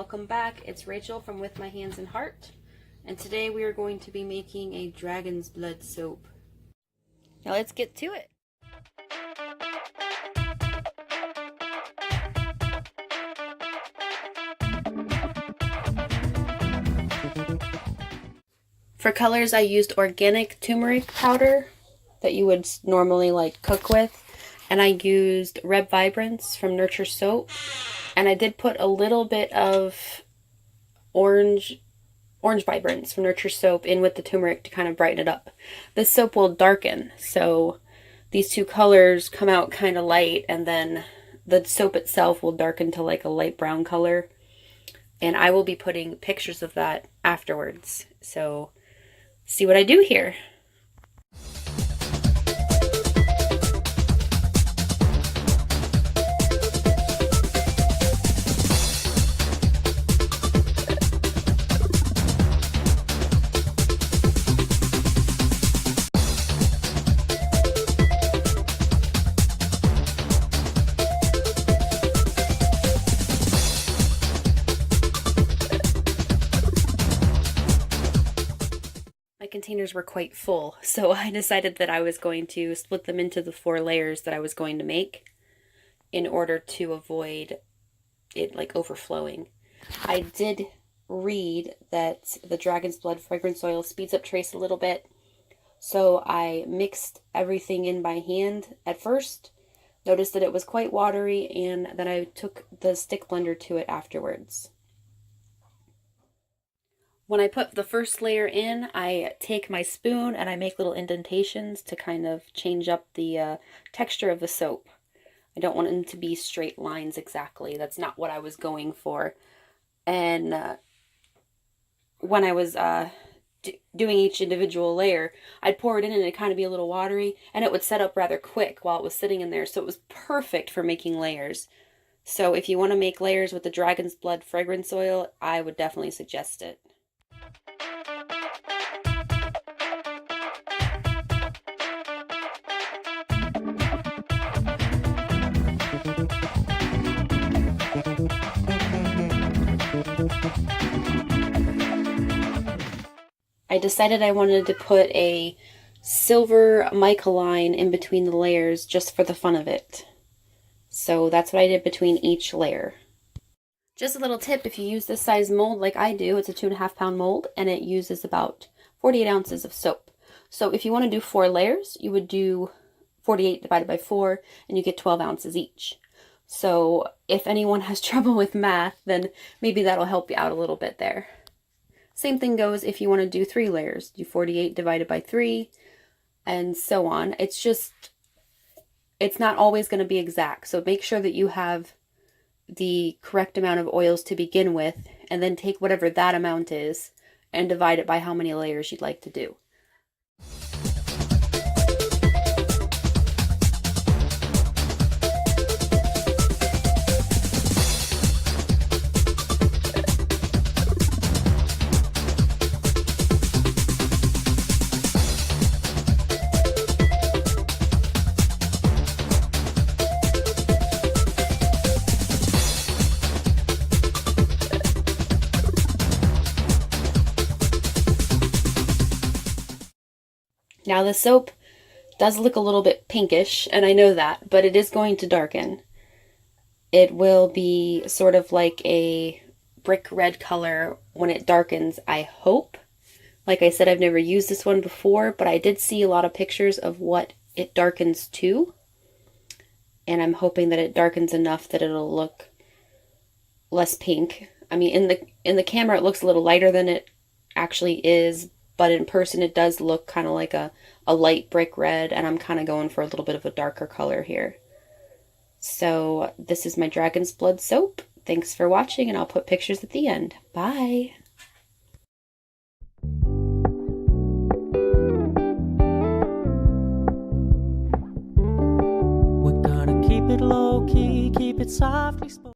welcome back. It's Rachel from With My Hands and Heart, and today we are going to be making a dragon's blood soap. Now let's get to it. For colors, I used organic turmeric powder that you would normally cook with, and I used Red Vibrance from Nurture Soap, and I did put a little bit of orange Vibrance from Nurture Soap in with the turmeric to kind of brighten it up. This soap will darken, so these two colors come out kind of light, and then the soap itself will darken to like a light brown color, and I will be putting pictures of that afterwards. So see what I do here. Containers were quite full, so I decided that I was going to split them into the 4 layers that I was going to make in order to avoid it overflowing. I did read that the dragon's blood fragrance oil speeds up trace a little bit, so I mixed everything in by hand at first, noticed that it was quite watery, and then I took the stick blender to it afterwards. When I put the first layer in, I take my spoon and I make little indentations to kind of change up the texture of the soap. I don't want them to be straight lines exactly. That's not what I was going for. And when I was doing each individual layer, I'd pour it in and it'd kind of be a little watery, and it would set up rather quick while it was sitting in there. So it was perfect for making layers. So if you want to make layers with the dragon's blood fragrance oil, I would definitely suggest it. I decided I wanted to put a silver mica line in between the layers just for the fun of it. So that's what I did between each layer. Just a little tip, if you use this size mold like I do, it's a 2.5 pound mold, and it uses about 48 ounces of soap. So if you want to do 4 layers, you would do 48 divided by 4, and you get 12 ounces each. So if anyone has trouble with math, then maybe that'll help you out a little bit there. Same thing goes if you want to do 3 layers. Do 48 divided by 3, and so on. It's not always going to be exact, so make sure that you have the correct amount of oils to begin with, and then take whatever that amount is and divide it by how many layers you'd like to do. Now the soap does look a little bit pinkish, and I know that, but it is going to darken. It will be sort of like a brick red color when it darkens, I hope. Like I said, I've never used this one before, but I did see a lot of pictures of what it darkens to. And I'm hoping that it darkens enough that it'll look less pink. I mean, in the camera it looks a little lighter than it actually is, but in person it does look kind of like a light brick red, and I'm kind of going for a little bit of a darker color here. So this is my dragon's blood soap. Thanks for watching, and I'll put pictures at the end. Bye! We're gonna keep it low key, keep it softly spoken.